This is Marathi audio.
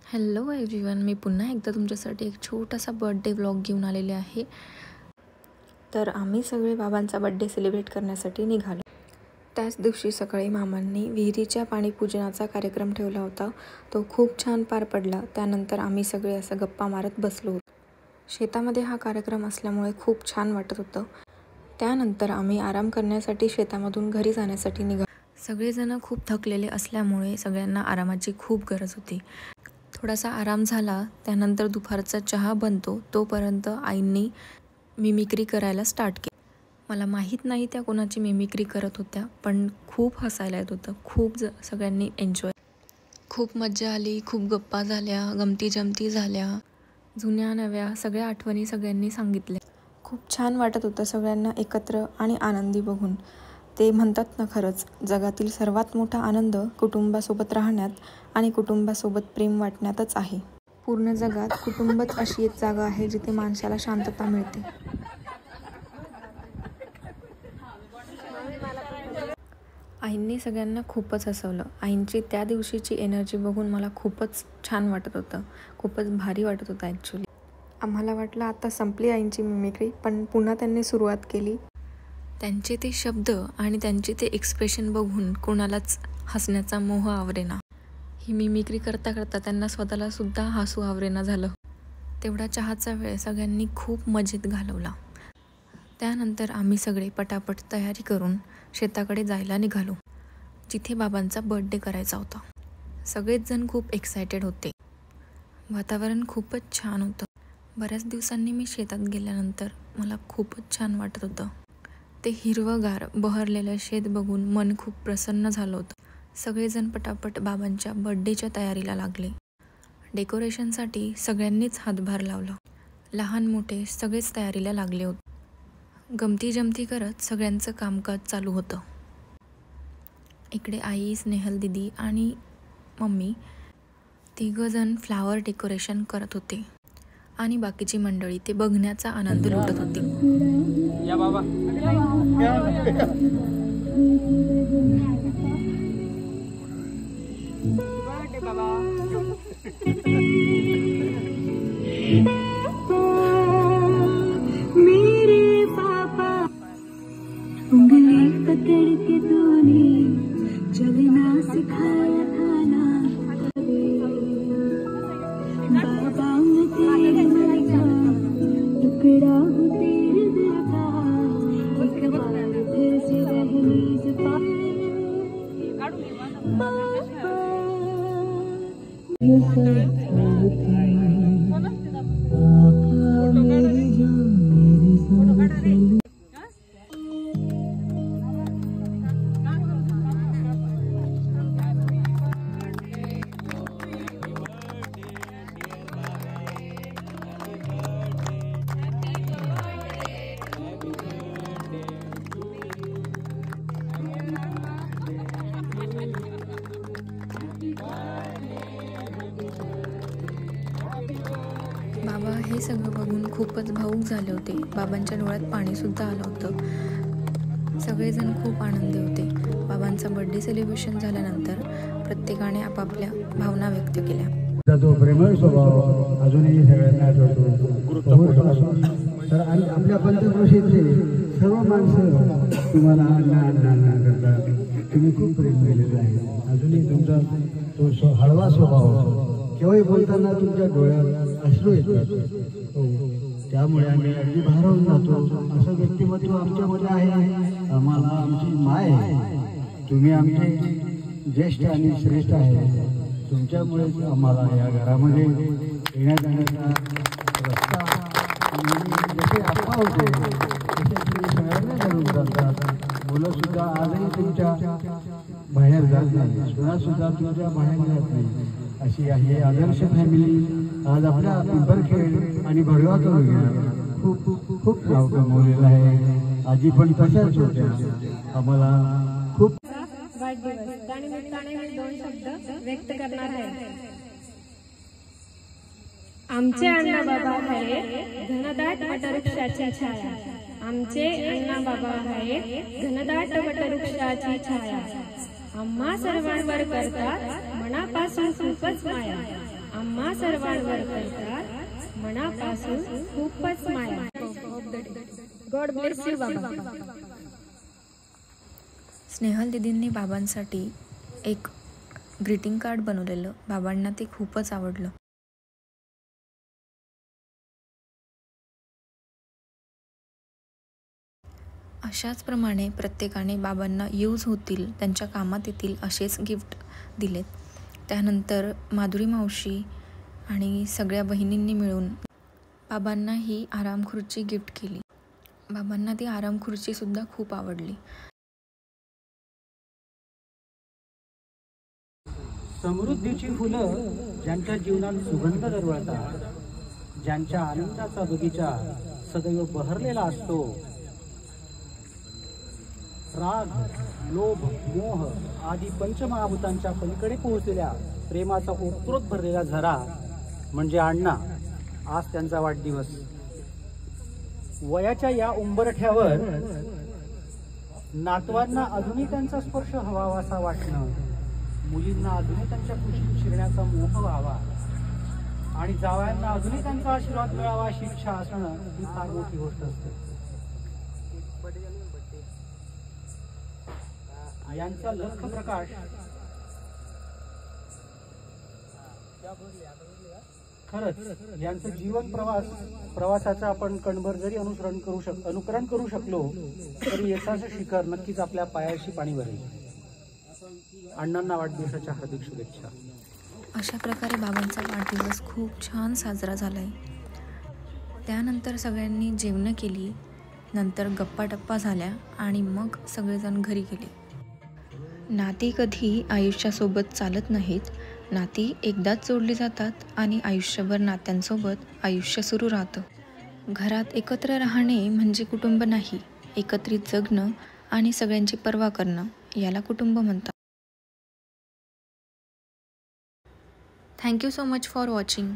हॅलो एव्हरीवन, मी पुन्हा एकदा तुमच्यासाठी एक छोटासा बर्थडे व्लॉग घेऊन आलेले आहे। तर आम्ही सगळे बाबांचा बर्थडे सेलिब्रेट करण्यासाठी निघालो। त्याच दिवशी सकाळी मामांनी विहिरीच्या पाणीपूजनाचा कार्यक्रम ठेवला होता। तो खूप छान पार पडला। त्यानंतर आम्ही सगळे असं गप्पा मारत बसलो होतो। शेतामध्ये हा कार्यक्रम असल्यामुळे खूप छान वाटत होतं। त्यानंतर आम्ही आराम करण्यासाठी शेतामधून घरी जाण्यासाठी निघालो। सगळेजण खूप थकलेले असल्यामुळे सगळ्यांना आरामाची खूप गरज होती। थोडासा आराम झाला, त्यानंतर दुपारचा चहा बनतो तोपर्यंत आईंनी मिमिक्री करायला स्टार्ट केली। मला माहीत नाही त्या कोणाची मिमिक्री करत होत्या, पण खूप हसायला येत होतं। खूप सगळ्यांनी एन्जॉय, खूप मज्जा आली, खूप गप्पा झाल्या, गमती जमती झाल्या, जुन्या नव्या सगळ्या आठवणी सगळ्यांनी सांगितल्या। खूप छान वाटत होतं सगळ्यांना एकत्र आणि आनंदी बघून। ते म्हणतात ना, खरंच जगातील सर्वात मोठा आनंद कुटुंबासोबत राहण्यात आणि कुटुंबासोबत प्रेम वाटण्यातच आहे। पूर्ण जगात कुटुंबच अशी एक जागा आहे जिथे माणसाला शांतता मिळते। आईंनी सगळ्यांना खूपच हसवलं। आईंची त्या दिवशीची एनर्जी बघून मला खूपच छान वाटत होतं, खूपच भारी वाटत होतं ॲक्च्युली। आम्हाला वाटलं आता संपली आईंची मिमिक्री, पण पुन्हा त्यांनी सुरुवात केली। त्यांचे ते शब्द आणि त्यांचे ते एक्सप्रेशन बघून कोणालाच हसण्याचा मोह आवरेना। ही मिमिक्री करता करता त्यांना स्वतःला सुद्धा हसू आवरेना झालं। तेवढा चहाचा वेळ सगळ्यांनी खूप मजेत घालवला। त्यानंतर आम्ही सगळे पटापट तयारी करून शेताकडे जायला निघालो, जिथे बाबांचा बर्थडे करायचा होता। सगळेच जण खूप एक्सायटेड होते। वातावरण खूपच छान होतं। बऱ्याच दिवसांनी मी शेतात गेल्यानंतर मला खूपच छान वाटत होतं। ते हिरवंगार बहरलेलं शेत बघून मन खूप प्रसन्न झालं होतं। सगळेजण पटापट बाबांच्या बर्थडेच्या तयारीला लागले। डेकोरेशनसाठी सगळ्यांनीच हातभार लावला। लहान मोठे सगळेच तयारीला लागले होते। गमती जमती करत सगळ्यांचं कामकाज चालू होतं। इकडे आई, स्नेहल दीदी आणि मम्मी तिघंजण फ्लावर डेकोरेशन करत होते आणि बाकीची मंडळी ते बघण्याचा आनंद लुटत होती। या बाबा मेरे पापा उंगली पकड़ के तूने चलना सिखाया था ना, बाबा मैं तेरे मन का टुकड़ा हूँ, तेरे दिल का एक बार फिर से दहलीज पर बाबा हे सगळं बघून खूपच भावूक झाले होते। बाबांच्या डोळ्यात पाणी सुद्धा आलं होतं। सगळेजण खूप आनंदी होते। बाबांचा बर्थडे सेलिब्रेशन झाल्यानंतर प्रत्येकाने आपापल्या भावना व्यक्त केल्या। तो प्रेमळ स्वभाव अजूनही सगळ्यांना आठवतो। तर आपल्या पंचक्रोशीतले सर्व माणसं तुम्हाला अण्णा करतात। तुम्ही खूप प्रेम केलेलं आहे। अजूनही तुमचा तो हळवा स्वभाव, केव्हाही बोलताना तुमच्या डोळ्यात अश्रू येतात। हो, त्यामुळे आम्ही अगदी भारावून जातो। असं व्यक्तिमत्व आमच्यामध्ये आहे। आम्हाला आमची माय आहे। तुम्ही आमचे ज्येष्ठ आणि श्रेष्ठ आहे। तुमच्यामुळेच आम्हाला या घरामध्ये येण्या जाण्याचा रस्ता जसे आप्पा होते तसे तुम्ही सगळ्यांना धरून जातात। मुलंसुद्धा आजही तुमच्या बाहेर जात नाही, सुनासुद्धा तुमच्या बाहेर जात नाही। अशी आहे आदर्श फॅमिली आज आपल्या पिंपरखेड आणि भडगाव तालुक्यात खूप खूप नाव कमवलेलं आहे। आजी पण तशाच होत्या। आम्हाला खूप वाढदिवस त्यानिमित्ताने मी 2 शब्द व्यक्त करणार आहे। आमचे अण्णा बाबा आहे घनदाट वटवृक्षाची छाया, आमचे अण्णा बाबा आहे घनदाट वटवृक्षाची छाया। आम्हा सर्वांवर करतात मनापासून खूपच माया, आम्हा सर्वांवर करतात मनापासून खूपच माया. गॉड ब्लेस यू बाबा. स्नेहल दीदींनी बाबांसाठी एक ग्रीटिंग कार्ड बनवलेलं. बाबांना ते खूपच आवडलं. अशाच प्रमाणे प्रत्येकाने बाबांना यूज होतील, त्यांच्या कामात येतील असेच गिफ्ट दिलेत. त्यानंतर माधुरी मावशी आणि सगळ्या बहिणींनी मिळून बाबांना ही आरामखुर्ची गिफ्ट केली. बाबांना ती आरामखुर्चीसुद्धा खूप आवडली. समृद्धीची फुलं ज्यांच्या जीवनात सुगंध दरवळतात, ज्यांच्या आनंदाचा बगीचा सदैव बहरलेला असतो, राग, लोभ, मोह आदी पंचमहाभूतांच्या पलीकडे पोहोचलेल्या प्रेमाचा ओतप्रोत भरलेला झरा म्हणजे अण्णा. आज त्यांचा वाढदिवस. वयाच्या या उंबरठ्यावर नातवांना अजूनही त्यांचा स्पर्श हवावासा वाटणं, मुलींना अजूनही त्यांच्या कुशीत शिरण्याचा मोह व्हावा आणि जावयांना अजूनही त्यांचा आशीर्वाद मिळावा अशी इच्छा असणं ही फार मोठी गोष्ट असते. यांचा लख प्रकाश खरंच यांचं जीवन प्रवासाचं आपण कणभर जरी अनुकरण करू शकलो तरी यशाचं शिखर नक्कीच आपल्या पायाशी पाणी भरेल. अण्णांना वाढदिवसाच्या हार्दिक शुभेच्छा. अशा प्रकारे बाबांचा वाढदिवस खूप छान साजरा झाला आहे. त्यानंतर सगळ्यांनी जेवणं केली, नंतर गप्पा टप्पा झाल्या आणि मग सगळेजण घरी गेले. नाती कधी आयुष्यासोबत चालत नाहीत. नाती एकदाच जोडली जातात आणि आयुष्यभर नात्यांसोबत आयुष्य सुरू राहतं. घरात एकत्र राहणे म्हणजे कुटुंब नाही, एकत्रित जगणं आणि सगळ्यांची पर्वा करणं याला कुटुंब म्हणतात. Thank you so much for watching.